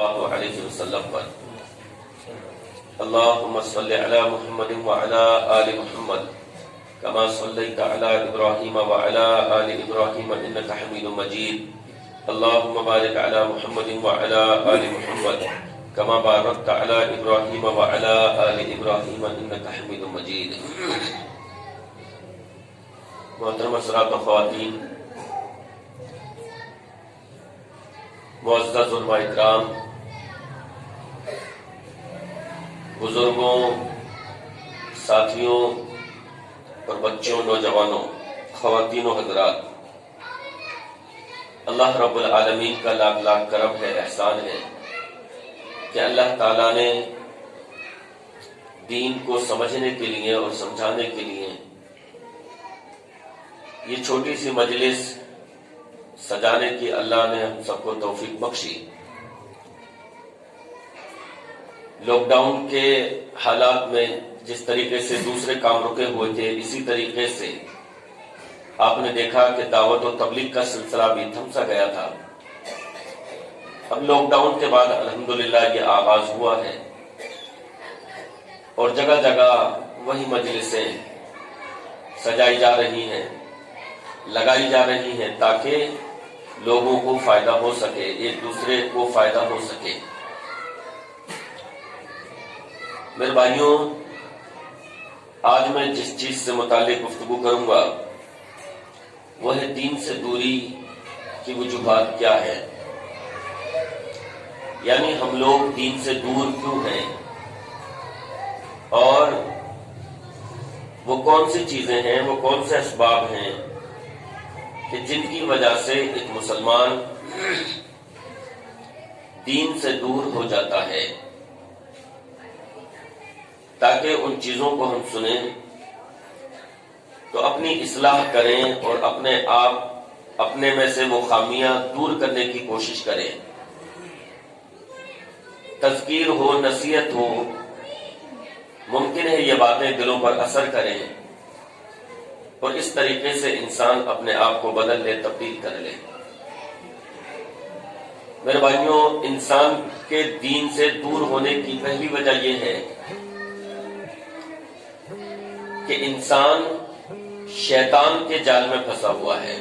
اللہ علیہ وسلم پر اللہم صلی علی محمد وعلی آل محمد کما صلیت علی ابراہیم وعلی آل ابراہیم انک حمید مجید اللہم بارک علی محمد وعلی آل محمد کما بارکت علی ابراہیم وعلی آل ابراہیم انک حمید مجید۔ محترم حضرات و خواتین، معزز علماء اکرام، بزرگوں، ساتھیوں اور بچوں، نوجوانوں، خواتین و حضرات، اللہ رب العالمین کا لاکھ لاکھ کرم ہے، احسان ہے کہ اللہ تعالیٰ نے دین کو سمجھنے کے لیے اور سمجھانے کے لیے یہ چھوٹی سی مجلس سجانے کی اللہ نے ہم سب کو توفیق بخشی۔ لاک ڈاؤن کے حالات میں جس طریقے سے دوسرے کام رکے ہوئے تھے، اسی طریقے سے آپ نے دیکھا کہ دعوت و تبلیغ کا سلسلہ بھی تھم سا گیا تھا۔ اب لاک ڈاؤن کے بعد الحمدللہ یہ آغاز ہوا ہے اور جگہ جگہ وہی مجلسیں سجائی جا رہی ہیں، لگائی جا رہی ہیں تاکہ لوگوں کو فائدہ ہو سکے، ایک دوسرے کو فائدہ ہو سکے۔ میرے بھائیوں، آج میں جس چیز سے متعلق گفتگو کروں گا وہ ہے دین سے دوری کی وجوہات کیا ہے، یعنی ہم لوگ دین سے دور کیوں ہیں اور وہ کون سی چیزیں ہیں، وہ کون سے اسباب ہیں کہ جن کی وجہ سے ایک مسلمان دین سے دور ہو جاتا ہے۔ تاکہ ان چیزوں کو ہم سنیں تو اپنی اصلاح کریں اور اپنے آپ اپنے میں سے وہ خامیاں دور کرنے کی کوشش کریں۔ تذکیر ہو، نصیحت ہو، ممکن ہے یہ باتیں دلوں پر اثر کریں اور اس طریقے سے انسان اپنے آپ کو بدل لے، تبدیل کر لے۔ میرے بھائیوں، انسان کے دین سے دور ہونے کی پہلی وجہ یہ ہے کہ انسان شیطان کے جال میں پھنسا ہوا ہے۔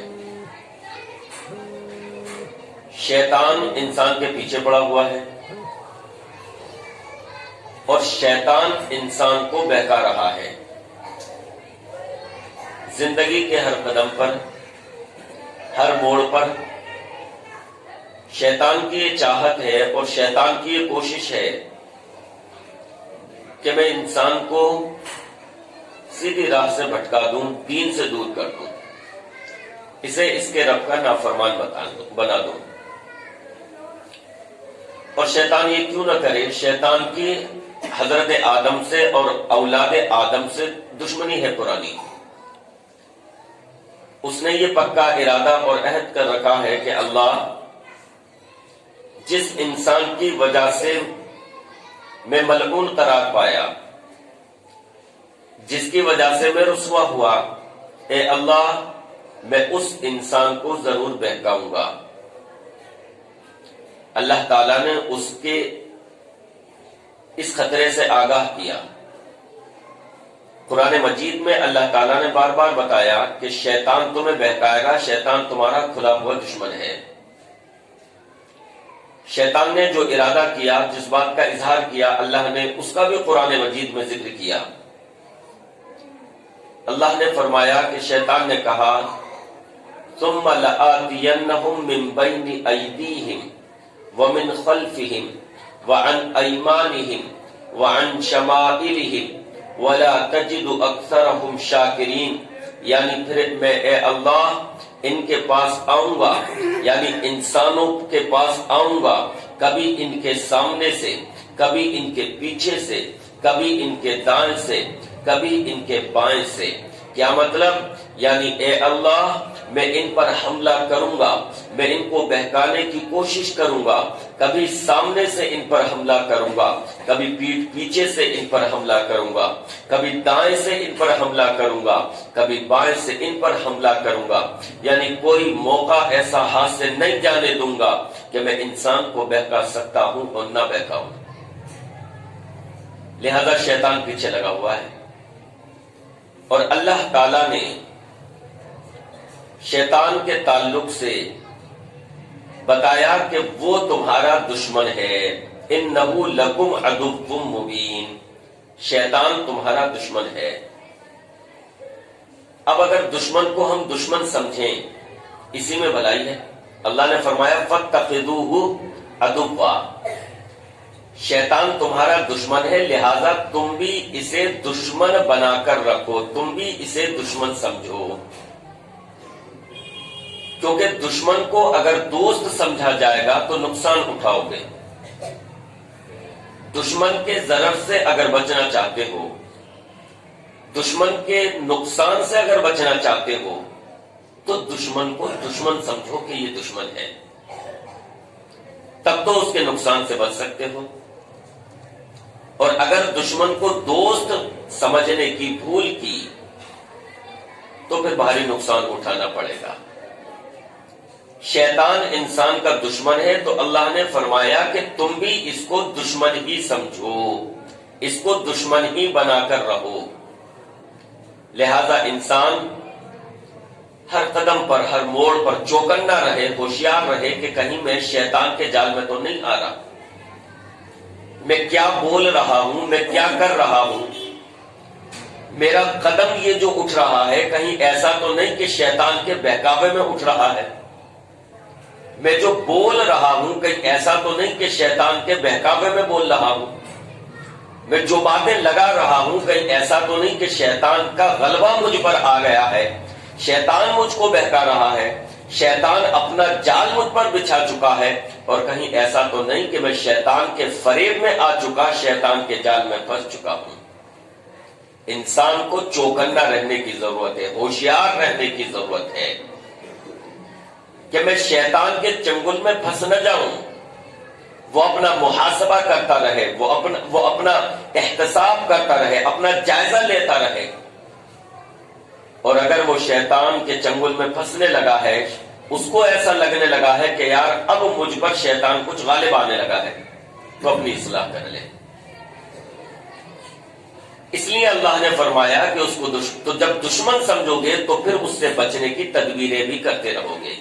شیطان انسان کے پیچھے پڑا ہوا ہے اور شیطان انسان کو بہکا رہا ہے۔ زندگی کے ہر قدم پر، ہر موڑ پر شیطان کی یہ چاہت ہے اور شیطان کی یہ کوشش ہے کہ میں انسان کو سیدھی راہ سے بھٹکا دوں، دین سے دور کر دوں، اسے اس کے رب کا نافرمان بنا دوں۔ اور شیطان یہ کیوں نہ کرے؟ شیطان کی حضرت آدم سے اور اولاد آدم سے دشمنی ہے پرانی۔ اس نے یہ پکا ارادہ اور عہد کر رکھا ہے کہ اللہ جس انسان کی وجہ سے میں ملعون قرار پایا، جس کی وجہ سے میں رسوا ہوا، اے اللہ میں اس انسان کو ضرور بہکاؤں گا۔ اللہ تعالیٰ نے اس کے اس خطرے سے آگاہ کیا۔ قرآن مجید میں اللہ تعالیٰ نے بار بار بتایا کہ شیطان تمہیں بہکائے گا، شیطان تمہارا کھلا ہوا دشمن ہے۔ شیطان نے جو ارادہ کیا، جس بات کا اظہار کیا، اللہ نے اس کا بھی قرآن مجید میں ذکر کیا۔ اللہ نے فرمایا کہ شیطان نے کہا ثم لآتینہم من بین ایدیہم ومن خلفہم وعن ایمانہم وعن شمائلہم ولا تجد اکثرہم شاکرین، یعنی پھر میں اے اللہ ان کے پاس آؤں گا، یعنی انسانوں کے پاس آؤں گا، کبھی ان کے سامنے سے، کبھی ان کے پیچھے سے، کبھی ان کے دائیں سے، کبھی ان کے بائیں سے۔ کیا مطلب؟ یعنی اے اللہ میں ان پر حملہ کروں گا، میں ان کو بہکانے کی کوشش کروں گا، کبھی سامنے سے ان پر حملہ کروں گا، کبھی پیٹھ پیچھے سے ان پر حملہ کروں گا، کبھی دائیں سے ان پر حملہ کروں گا، کبھی بائیں سے ان پر حملہ کروں گا، یعنی کوئی موقع ایسا ہاتھ سے نہیں جانے دوں گا کہ میں انسان کو بہکا سکتا ہوں اور نہ بہکاؤں، لہذا شیطان پیچھے لگا ہوا ہے۔ اور اللہ تعالی نے شیطان کے تعلق سے بتایا کہ وہ تمہارا دشمن ہے، اِنَّهُ لَكُمْ عَدُوٌّ مُبِينٌ، شیطان تمہارا دشمن ہے۔ اب اگر دشمن کو ہم دشمن سمجھیں، اسی میں بھلائی ہے۔ اللہ نے فرمایا فَاتَّخِذُوهُ عَدُوًّا، شیطان تمہارا دشمن ہے، لہذا تم بھی اسے دشمن بنا کر رکھو، تم بھی اسے دشمن سمجھو، کیونکہ دشمن کو اگر دوست سمجھا جائے گا تو نقصان اٹھاؤ گے۔ دشمن کے ضرر سے اگر بچنا چاہتے ہو، دشمن کے نقصان سے اگر بچنا چاہتے ہو، تو دشمن کو دشمن سمجھو کہ یہ دشمن ہے، تب تو اس کے نقصان سے بچ سکتے ہو۔ اور اگر دشمن کو دوست سمجھنے کی بھول کی تو پھر بھاری نقصان اٹھانا پڑے گا۔ شیطان انسان کا دشمن ہے، تو اللہ نے فرمایا کہ تم بھی اس کو دشمن ہی سمجھو، اس کو دشمن ہی بنا کر رہو۔ لہذا انسان ہر قدم پر، ہر موڑ پر چوکنا رہے، ہوشیار رہے کہ کہیں میں شیطان کے جال میں تو نہیں آ رہا، میں کیا بول رہا ہوں، میں کیا کر رہا ہوں، میرا قدم یہ جو اٹھ رہا ہے کہیں ایسا تو نہیں کہ شیطان کے بہکاوے میں اٹھ رہا ہے، میں جو بول رہا ہوں کہیں ایسا تو نہیں کہ شیطان کے بہکاوے میں بول رہا ہوں، میں جو باتیں لگا رہا ہوں کہیں ایسا تو نہیں کہ شیطان کا غلبہ مجھ پر آ گیا ہے، شیطان مجھ کو بہکا رہا ہے، شیطان اپنا جال مجھ پر بچھا چکا ہے، اور کہیں ایسا تو نہیں کہ میں شیطان کے فریب میں آ چکا، شیطان کے جال میں پھنس چکا ہوں۔ انسان کو چوکنا رہنے کی ضرورت ہے، ہوشیار رہنے کی ضرورت ہے کہ میں شیطان کے چنگل میں پھنس نہ جاؤں۔ وہ اپنا محاسبہ کرتا رہے، وہ اپنا احتساب کرتا رہے، اپنا جائزہ لیتا رہے، اور اگر وہ شیطان کے چنگل میں پھنسنے لگا ہے، اس کو ایسا لگنے لگا ہے کہ یار اب مجھ پر شیطان کچھ غالب آنے لگا ہے، تو اپنی اصلاح کر لے۔ اس لیے اللہ نے فرمایا کہ اس کو تو جب دشمن سمجھو گے تو پھر اس سے بچنے کی تدبیریں بھی کرتے رہو گے،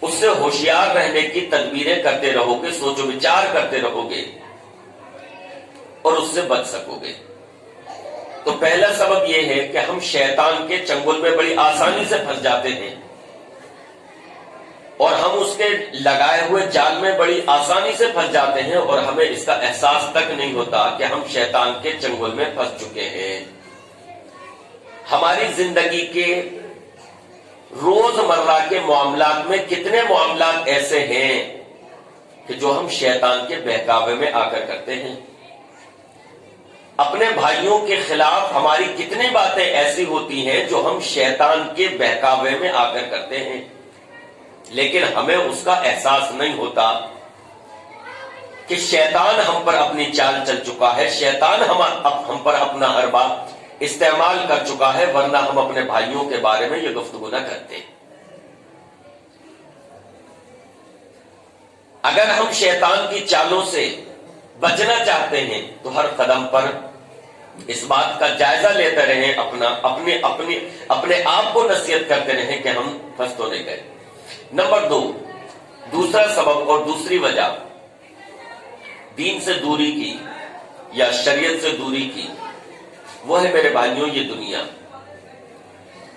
اس سے ہوشیار رہنے کی تدبیریں کرتے رہو گے، سوچ و وچار کرتے رہو گے، اور اس سے بچ سکو گے۔ تو پہلا سبب یہ ہے کہ ہم شیطان کے چنگل میں بڑی آسانی سے پھنس جاتے ہیں، اور ہم اس کے لگائے ہوئے جال میں بڑی آسانی سے پھنس جاتے ہیں، اور ہمیں اس کا احساس تک نہیں ہوتا کہ ہم شیطان کے چنگل میں پھنس چکے ہیں۔ ہماری زندگی کے روزمرہ کے معاملات میں کتنے معاملات ایسے ہیں کہ جو ہم شیطان کے بہکاوے میں آ کر کرتے ہیں۔ اپنے بھائیوں کے خلاف ہماری کتنی باتیں ایسی ہوتی ہیں جو ہم شیطان کے بہکاوے میں آ کر کرتے ہیں، لیکن ہمیں اس کا احساس نہیں ہوتا کہ شیطان ہم پر اپنی چال چل چکا ہے، شیطان ہم پر اپنا حربہ استعمال کر چکا ہے، ورنہ ہم اپنے بھائیوں کے بارے میں یہ گفتگو نہ کرتے۔ اگر ہم شیطان کی چالوں سے بچنا چاہتے ہیں تو ہر قدم پر اس بات کا جائزہ لیتے رہیں، اپنے آپ کو نصیحت کرتے رہیں کہ ہم پھنس تو نہیں گئے۔ نمبر 2، دوسرا سبب اور دوسری وجہ دین سے دوری کی یا شریعت سے دوری کی، وہ ہے میرے بھائیوں یہ دنیا۔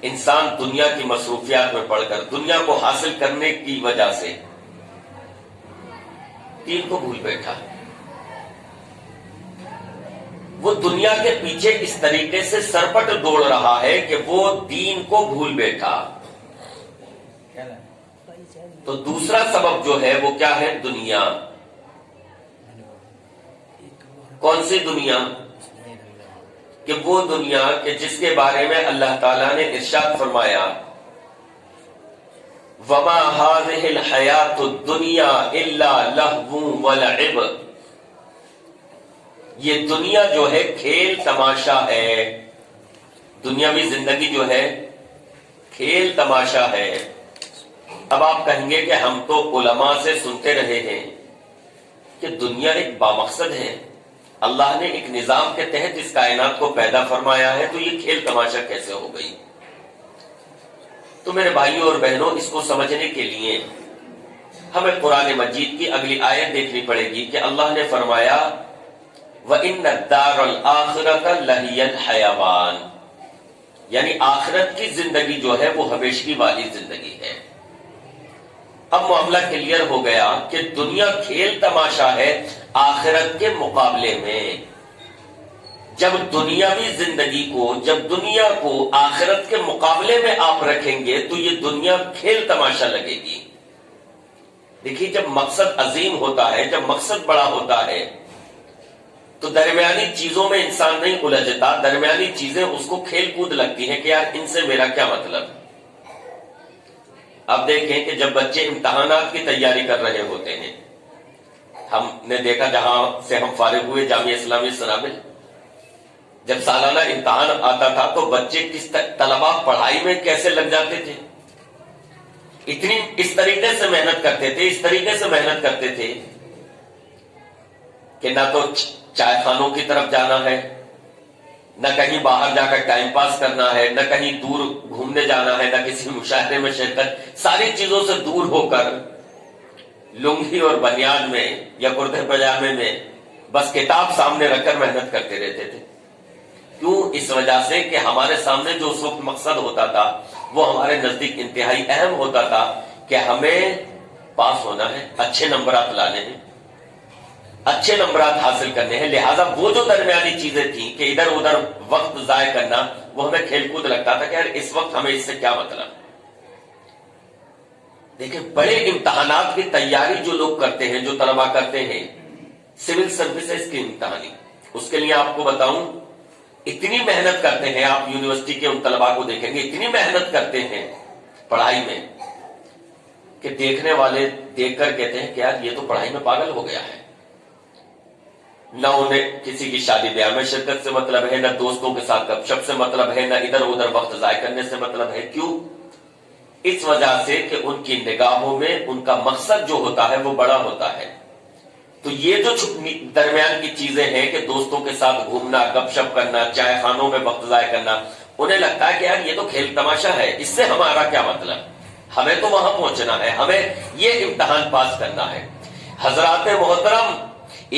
انسان دنیا کی مصروفیات میں پڑ کر، دنیا کو حاصل کرنے کی وجہ سے دین کو بھول بیٹھا۔ وہ دنیا کے پیچھے اس طریقے سے سرپٹ دوڑ رہا ہے کہ وہ دین کو بھول بیٹھا۔ تو دوسرا سبب جو ہے وہ کیا ہے؟ دنیا۔ کون سی دنیا؟ کہ وہ دنیا کہ جس کے بارے میں اللہ تعالیٰ نے ارشاد فرمایا وَمَا هَذِهِ الْحَيَاةُ الدُّنْيَا إِلَّا لَهْوٌ وَلَعِبٌ، یہ دنیا جو ہے کھیل تماشا ہے، دنیاوی زندگی جو ہے کھیل تماشا ہے۔ اب آپ کہیں گے کہ ہم تو علماء سے سنتے رہے ہیں کہ دنیا ایک بامقصد ہے، اللہ نے ایک نظام کے تحت اس کائنات کو پیدا فرمایا ہے، تو یہ کھیل تماشا کیسے ہو گئی؟ تو میرے بھائیوں اور بہنوں، اس کو سمجھنے کے لیے ہمیں قرآن مجید کی اگلی آیت دیکھنی پڑے گی کہ اللہ نے فرمایا وَإِنَّ الدَّارَ الْآخِرَةَ لَهِيَ الْحَيَوَانُ، یعنی آخرت کی زندگی جو ہے وہ ہمیشگی والی زندگی ہے۔ اب معاملہ کلیئر ہو گیا کہ دنیا کھیل تماشا ہے آخرت کے مقابلے میں۔ جب دنیاوی زندگی کو، جب دنیا کو آخرت کے مقابلے میں آپ رکھیں گے تو یہ دنیا کھیل تماشا لگے گی۔ دیکھیے، جب مقصد عظیم ہوتا ہے، جب مقصد بڑا ہوتا ہے تو درمیانی چیزوں میں انسان نہیں الجھتا، درمیانی چیزیں اس کو کھیل کود لگتی ہیں کہ یار ان سے میرا کیا مطلب۔ اب دیکھیں کہ جب بچے امتحانات کی تیاری کر رہے ہوتے ہیں، ہم نے دیکھا جہاں سے ہم فارغ ہوئے جامعہ اسلامیہ سنابل، جب سالانہ امتحان آتا تھا تو بچے طلباء پڑھائی میں کیسے لگ جاتے تھے، اس طریقے سے محنت کرتے تھے، اس طریقے سے محنت کرتے تھے کہ نہ تو چائے خانوں کی طرف جانا ہے، نہ کہیں باہر جا کر ٹائم پاس کرنا ہے، نہ کہیں دور گھومنے جانا ہے، نہ کسی مشاہدے میں شرکت، ساری چیزوں سے دور ہو کر لنگی اور بنیاد میں یا کرتے پاجامے میں بس کتاب سامنے رکھ کر محنت کرتے رہتے تھے۔ کیوں؟ اس وجہ سے کہ ہمارے سامنے جو اس وقت مقصد ہوتا تھا وہ ہمارے نزدیک انتہائی اہم ہوتا تھا کہ ہمیں پاس ہونا ہے، اچھے نمبرات لانے ہیں، اچھے نمبرات حاصل کرنے ہیں۔ لہذا وہ جو درمیانی چیزیں تھیں کہ ادھر ادھر وقت ضائع کرنا، وہ ہمیں کھیل کود لگتا تھا کہ یار اس وقت ہمیں اس سے کیا مطلب۔ دیکھیں، بڑے امتحانات کی تیاری جو لوگ کرتے ہیں، جو طلباء کرتے ہیں، سول سروسز کی امتحانی، اس کے لیے آپ کو بتاؤں اتنی محنت کرتے ہیں، آپ یونیورسٹی کے ان طلباء کو دیکھیں گے اتنی محنت کرتے ہیں پڑھائی میں کہ دیکھنے والے دیکھ کر کہتے ہیں کہ یار یہ تو پڑھائی میں پاگل ہو گیا ہے۔ نہ انہیں کسی کی شادی بیاہ میں شرکت سے مطلب ہے، نہ دوستوں کے ساتھ گپ شپ سے مطلب ہے، نہ ادھر ادھر وقت ضائع کرنے سے مطلب ہے۔ کیوں؟ اس وجہ سے کہ ان کی نگاہوں میں ان کا مقصد جو ہوتا ہے وہ بڑا ہوتا ہے۔ تو یہ جو درمیان کی چیزیں ہیں کہ دوستوں کے ساتھ گھومنا، گپ شپ کرنا، چائے خانوں میں وقت ضائع کرنا، انہیں لگتا ہے کہ یار یہ تو کھیل تماشا ہے، اس سے ہمارا کیا مطلب، ہمیں تو وہاں پہنچنا ہے، ہمیں یہ امتحان پاس کرنا ہے۔ حضرات محترم،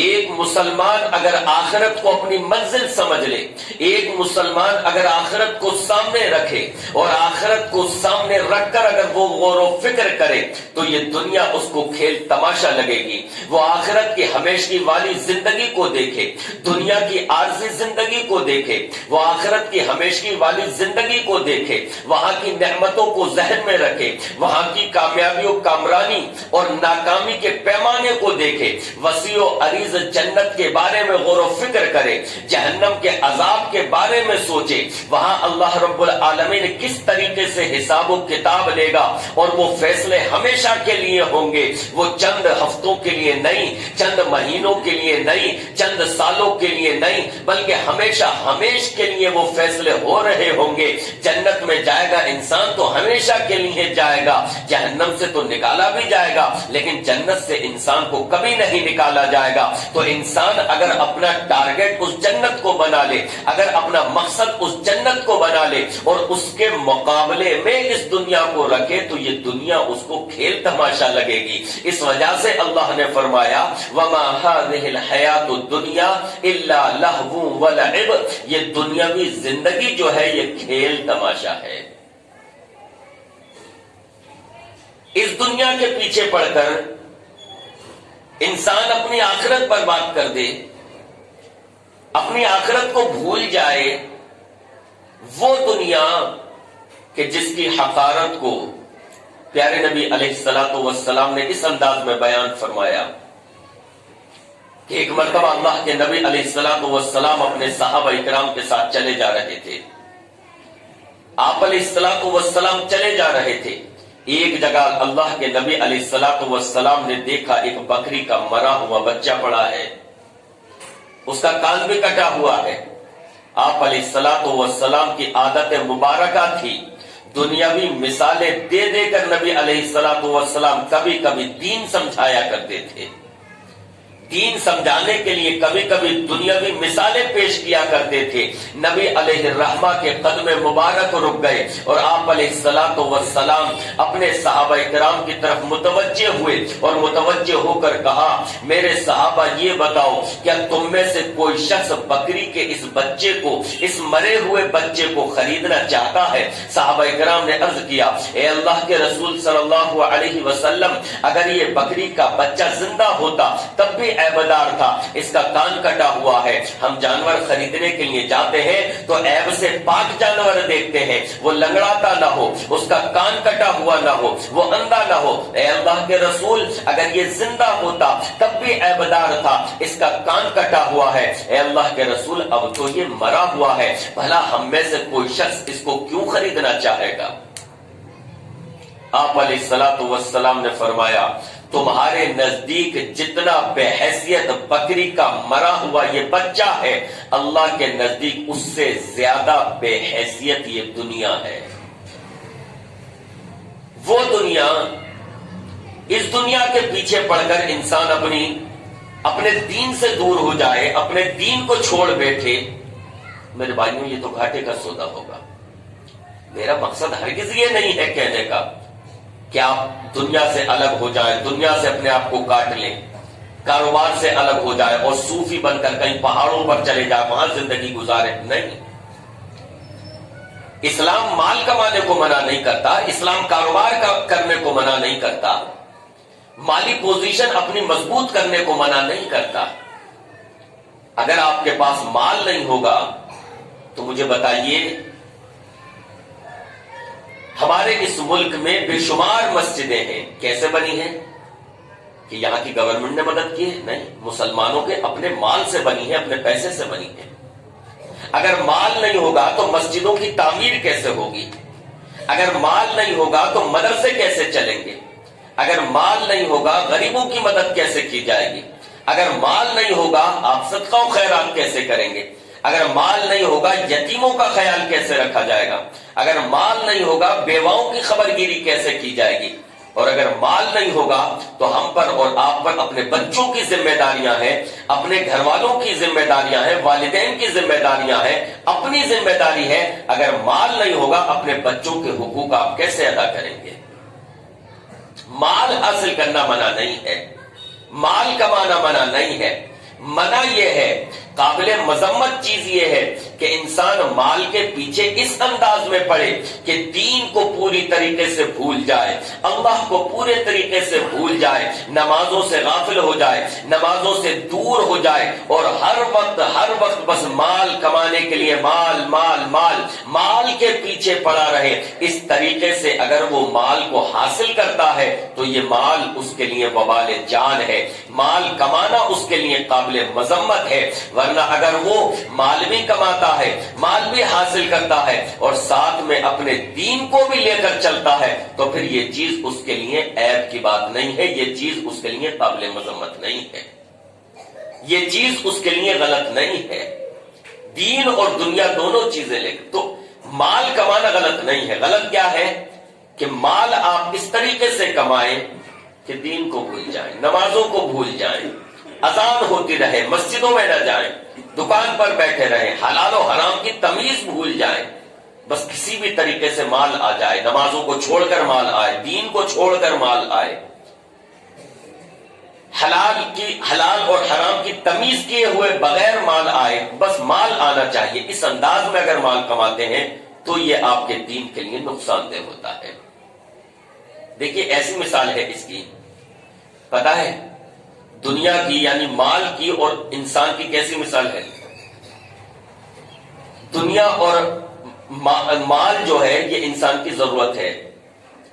ایک مسلمان اگر آخرت کو اپنی منزل سمجھ لے، ایک مسلمان اگر آخرت کو سامنے رکھے اور آخرت کو سامنے رکھ کر اگر وہ غور و فکر کرے تو یہ دنیا اس کو کھیل تماشا لگے گی۔ وہ آخرت کی ہمیشگی والی زندگی کو دیکھے، دنیا کی عارضی زندگی کو دیکھے، وہ آخرت کی ہمیشگی والی زندگی کو دیکھے، وہاں کی نعمتوں کو ذہن میں رکھے، وہاں کی کامیابی و کامرانی اور ناکامی کے پیمانے کو دیکھے، وسیع و عریض جنت کے بارے میں غور و فکر کرے، جہنم کے عذاب کے بارے میں سوچے، وہاں اللہ رب العالمین کس طریقے سے حساب و کتاب لے گا اور وہ فیصلے ہمیشہ کے لیے ہوں گے، وہ چند ہفتوں کے لیے نہیں، چند مہینوں کے لیے نہیں، چند سالوں کے لیے نہیں، بلکہ ہمیشہ ہمیشہ کے لیے وہ فیصلے ہو رہے ہوں گے۔ جنت میں جائے گا انسان تو ہمیشہ کے لیے جائے گا، جہنم سے تو نکالا بھی جائے گا لیکن جنت سے انسان کو کبھی نہیں نکالا جائے گا۔ تو انسان اگر اپنا ٹارگٹ اس جنت کو بنا لے، اگر اپنا مقصد اس جنت کو بنا لے اور اس کے مقابلے میں اس دنیا کو رکھے تو یہ دنیا اس کو کھیل تماشا لگے گی۔ اس وجہ سے اللہ نے فرمایا وَمَا هَذِهِ الْحَيَاةُ الدُّنْيَا إِلَّا لَهْوٌ وَلَعِبٌ، یہ دنیاوی زندگی جو ہے یہ کھیل تماشا ہے۔ اس دنیا کے پیچھے پڑ کر انسان اپنی آخرت برباد کر دے، اپنی آخرت کو بھول جائے، وہ دنیا کہ جس کی حقارت کو پیارے نبی علیہ الصلوۃ والسلام نے اس انداز میں بیان فرمایا کہ ایک مرتبہ اللہ کے نبی علیہ الصلوۃ والسلام اپنے صحابہ اکرام کے ساتھ چلے جا رہے تھے۔ آپ علیہ الصلوۃ والسلام چلے جا رہے تھے، ایک جگہ اللہ کے نبی علیہ الصلوۃ والسلام نے دیکھا ایک بکری کا مرا ہوا بچہ پڑا ہے، اس کا کان بھی کٹا ہوا ہے۔ آپ علیہ الصلوۃ والسلام کی عادت مبارکہ تھی دنیاوی مثالیں دے دے کر نبی علیہ الصلوۃ والسلام کبھی کبھی دین سمجھایا کرتے تھے. دین سمجھانے کے لیے کبھی کبھی دنیاوی مثالیں پیش کیا کرتے تھے. نبی علیہ الرحمہ کے قدم مبارک رک گئے اور آپ علیہ الصلوۃ والسلام اپنے صحابہ کرام کی طرف متوجہ ہوئے اور متوجہ ہو کر کہا میرے صحابہ یہ بتاؤ کیا تم میں سے کوئی شخص بکری کے اس بچے کو اس مرے ہوئے بچے کو خریدنا چاہتا ہے؟ صحابہ کرام نے عرض کیا اے اللہ کے رسول صلی اللہ علیہ وسلم اگر یہ بکری کا بچہ زندہ ہوتا تب بھی عیبدار تھا، اس کا کان کٹا ہوا ہے. ہم جانور خریدنے کے لیے جاتے ہیں تو عیب سے پاک جانور دیکھتے ہیں، وہ لنگڑاتا نہ ہو، اس کا کان کٹا ہوا نہ ہو، وہ اندھا نہ ہو. اے اللہ کے رسول اگر یہ زندہ ہوتا تب بھی عیبدار تھا، اس کا کان کٹا ہوا ہے. اے اللہ کے رسول اب تو یہ مرا ہوا ہے، بھلا ہم میں سے کوئی شخص اس کو کیوں خریدنا چاہے گا؟ آپ علیہ الصلوۃ والسلام نے فرمایا تمہارے نزدیک جتنا بے حیثیت بکری کا مرا ہوا یہ بچہ ہے، اللہ کے نزدیک اس سے زیادہ بے حیثیت یہ دنیا ہے. وہ دنیا، اس دنیا کے پیچھے پڑ کر انسان اپنے دین سے دور ہو جائے، اپنے دین کو چھوڑ بیٹھے، میرے بھائیوں یہ تو گھاٹے کا سودا ہوگا. میرا مقصد ہرگز یہ نہیں ہے کہنے کا کہ آپ دنیا سے الگ ہو جائیں، دنیا سے اپنے آپ کو کاٹ لیں، کاروبار سے الگ ہو جائے اور صوفی بن کر کہیں پہاڑوں پر چلے جائیں، وہاں زندگی گزارے. نہیں، اسلام مال کمانے کو منع نہیں کرتا، اسلام کاروبار کرنے کو منع نہیں کرتا، مالی پوزیشن اپنی مضبوط کرنے کو منع نہیں کرتا. اگر آپ کے پاس مال نہیں ہوگا تو مجھے بتائیے ہمارے اس ملک میں بے شمار مسجدیں ہیں، کیسے بنی ہیں؟ کہ یہاں کی گورنمنٹ نے مدد کی ہے؟ نہیں، مسلمانوں کے اپنے مال سے بنی ہے، اپنے پیسے سے بنی ہے. اگر مال نہیں ہوگا تو مسجدوں کی تعمیر کیسے ہوگی؟ اگر مال نہیں ہوگا تو مدرسے کیسے چلیں گے؟ اگر مال نہیں ہوگا غریبوں کی مدد کیسے کی جائے گی؟ اگر مال نہیں ہوگا آپ صدقہ و خیرات کیسے کریں گے؟ اگر مال نہیں ہوگا یتیموں کا خیال کیسے رکھا جائے گا؟ اگر مال نہیں ہوگا بیواؤں کی خبرگیری کیسے کی جائے گی؟ اور اگر مال نہیں ہوگا تو ہم پر اور آپ پر اپنے بچوں کی ذمہ داریاں ہیں، اپنے گھر والوں کی ذمہ داریاں ہیں، والدین کی ذمہ داریاں ہیں، اپنی ذمہ داری ہے. اگر مال نہیں ہوگا اپنے بچوں کے حقوق آپ کیسے ادا کریں گے؟ مال حاصل کرنا منع نہیں ہے، مال کمانا منع نہیں ہے. منع یہ ہے، قابل مذمت چیز یہ ہے کہ انسان مال کے پیچھے اس انداز میں پڑے کہ دین کو پوری طریقے سے بھول جائے، اللہ کو پورے طریقے سے بھول جائے، نمازوں سے غافل ہو جائے، نمازوں سے دور ہو جائے اور ہر وقت بس مال کمانے کے لیے مال مال مال مال کے پیچھے پڑا رہے. اس طریقے سے اگر وہ مال کو حاصل کرتا ہے تو یہ مال اس کے لیے وبال جان ہے، مال کمانا اس کے لیے قابل مذمت ہے. ورنہ اگر وہ مال بھی کماتا ہے، مال بھی حاصل کرتا ہے اور ساتھ میں اپنے دین کو بھی لے کر چلتا ہے تو پھر یہ چیز اس کے لیے عیب کی بات نہیں ہے، یہ چیز اس کے لیے قابل مذمت نہیں ہے، یہ چیز اس کے لیے غلط نہیں ہے. دین اور دنیا دونوں چیزیں لے کر تو مال کمانا غلط نہیں ہے. غلط کیا ہے کہ مال آپ اس طریقے سے کمائیں کہ دین کو بھول جائیں، نمازوں کو بھول جائیں، اذان ہوتی رہے مسجدوں میں نہ جائیں، دکان پر بیٹھے رہیں، حلال و حرام کی تمیز بھول جائیں، بس کسی بھی طریقے سے مال آ جائے، نمازوں کو چھوڑ کر مال آئے، دین کو چھوڑ کر مال آئے، حلال اور حرام کی تمیز کیے ہوئے بغیر مال آئے، بس مال آنا چاہیے. اس انداز میں اگر مال کماتے ہیں تو یہ آپ کے دین کے لیے نقصان دہ ہوتا ہے. دیکھیے ایسی مثال ہے اس کی، پتہ ہے دنیا کی یعنی مال کی اور انسان کی کیسی مثال ہے؟ دنیا اور مال جو ہے یہ انسان کی ضرورت ہے،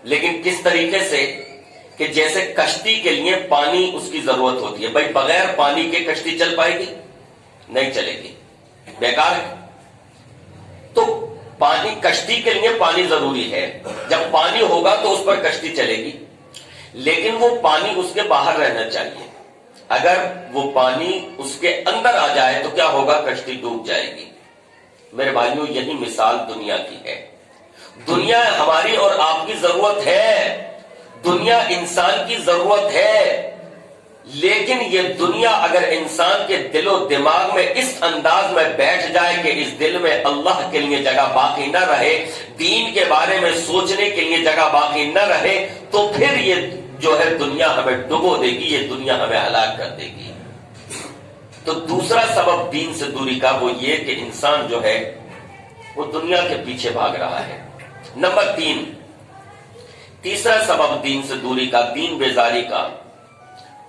لیکن کس طریقے سے کہ جیسے کشتی کے لیے پانی اس کی ضرورت ہوتی ہے. بھائی بغیر پانی کے کشتی چل پائے گی؟ نہیں چلے گی، بیکار ہے. تو پانی، کشتی کے لیے پانی ضروری ہے، جب پانی ہوگا تو اس پر کشتی چلے گی، لیکن وہ پانی اس کے باہر رہنا چاہیے. اگر وہ پانی اس کے اندر آ جائے تو کیا ہوگا؟ کشتی ڈوب جائے گی. میرے بھائیوں یہی مثال دنیا کی ہے. دنیا ہماری اور آپ کی ضرورت ہے، دنیا انسان کی ضرورت ہے، لیکن یہ دنیا اگر انسان کے دل و دماغ میں اس انداز میں بیٹھ جائے کہ اس دل میں اللہ کے لیے جگہ باقی نہ رہے، دین کے بارے میں سوچنے کے لیے جگہ باقی نہ رہے، تو پھر یہ جو ہے دنیا ہمیں ڈبو دے گی، یہ دنیا ہمیں ہلاک کر دے گی۔ تو دوسرا سبب دین سے دوری کا وہ یہ کہ انسان جو ہے وہ دنیا کے پیچھے بھاگ رہا ہے۔ نمبر 3، تیسرا سبب دین سے دوری کا، دین بیزاری کا،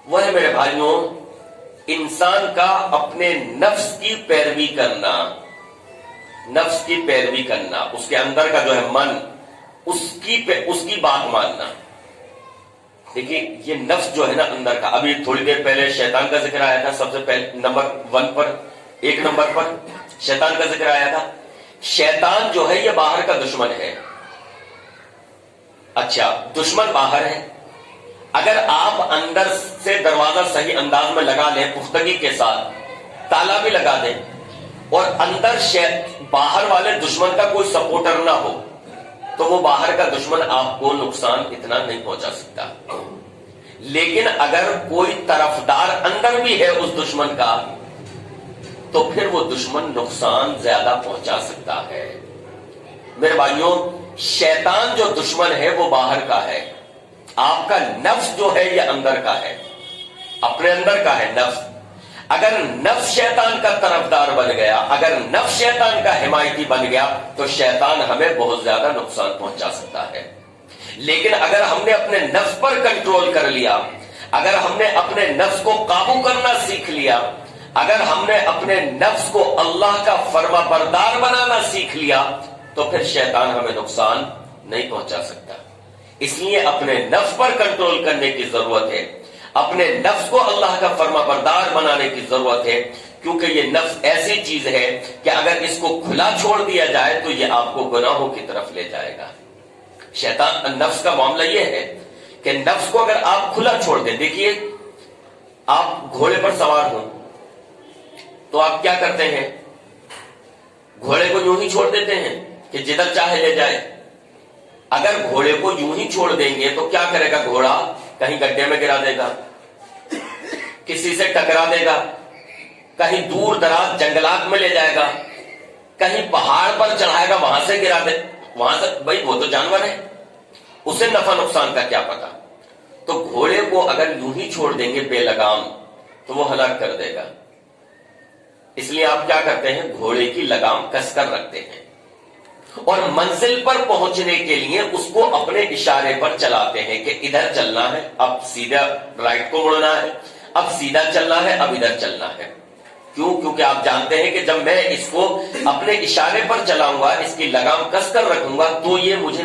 وہ ہے میرے بھائیوں انسان کا اپنے نفس کی پیروی کرنا، نفس کی پیروی کرنا، اس کے اندر کا جو ہے من، اس کی بات ماننا۔ دیکھیے یہ نفس جو ہے نا اندر کا، ابھی تھوڑی دیر پہلے شیطان کا ذکر آیا تھا، سب سے پہلے نمبر 1 پر، 1 نمبر پر شیطان کا ذکر آیا تھا۔ شیطان جو ہے یہ باہر کا دشمن ہے۔ اچھا دشمن باہر ہے، اگر آپ اندر سے دروازہ صحیح انداز میں لگا لیں، پختگی کے ساتھ تالا بھی لگا دیں، اور اندر باہر والے دشمن کا کوئی سپورٹر نہ ہو، تو وہ باہر کا دشمن آپ کو نقصان اتنا نہیں پہنچا سکتا۔ لیکن اگر کوئی طرفدار اندر بھی ہے اس دشمن کا، تو پھر وہ دشمن نقصان زیادہ پہنچا سکتا ہے۔ میرے بھائیوں شیطان جو دشمن ہے وہ باہر کا ہے، آپ کا نفس جو ہے یہ اندر کا ہے، اپنے اندر کا ہے نفس۔ اگر نفس شیطان کا طرفدار بن گیا، اگر نفس شیطان کا حمایتی بن گیا، تو شیطان ہمیں بہت زیادہ نقصان پہنچا سکتا ہے۔ لیکن اگر ہم نے اپنے نفس پر کنٹرول کر لیا، اگر ہم نے اپنے نفس کو قابو کرنا سیکھ لیا، اگر ہم نے اپنے نفس کو اللہ کا فرما بردار بنانا سیکھ لیا، تو پھر شیطان ہمیں نقصان نہیں پہنچا سکتا۔ اس لیے اپنے نفس پر کنٹرول کرنے کی ضرورت ہے، اپنے نفس کو اللہ کا فرما بردار بنانے کی ضرورت ہے، کیونکہ یہ نفس ایسی چیز ہے کہ اگر اس کو کھلا چھوڑ دیا جائے تو یہ آپ کو گناہوں کی طرف لے جائے گا۔ شیطان نفس کا معاملہ یہ ہے کہ نفس کو اگر آپ کھلا چھوڑ دیں، دیکھیے آپ گھوڑے پر سوار ہوں تو آپ کیا کرتے ہیں؟ گھوڑے کو یوں ہی چھوڑ دیتے ہیں کہ جدھر چاہے لے جائے۔ اگر گھوڑے کو یوں ہی چھوڑ دیں گے تو کیا کرے گا؟ گھوڑا کہیں گڈھے میں گرا دے گا، کسی سے ٹکرا دے گا، کہیں دور دراز جنگلات میں لے جائے گا، کہیں پہاڑ پر چڑھائے گا، وہاں سے گرا دے، وہاں سے، بھائی وہ تو جانور ہے، اسے نفع نقصان کا کیا پتا۔ تو گھوڑے کو اگر یوں ہی چھوڑ دیں گے بے لگام تو وہ ہلاک کر دے گا۔ اس لیے آپ کیا کرتے ہیں؟ گھوڑے کی لگام کس کر رکھتے ہیں، اور منزل پر پہنچنے کے لیے اس کو اپنے اشارے پر چلاتے ہیں کہ ادھر چلنا ہے، اب سیدھا رائٹ کو مڑنا ہے، اب سیدھا چلنا ہے، اب ادھر چلنا ہے۔ کیوں؟ کیونکہ آپ جانتے ہیں کہ جب میں اس کو اپنے اشارے پر چلاؤں گا، اس کی لگام کس کر رکھوں گا، تو یہ مجھے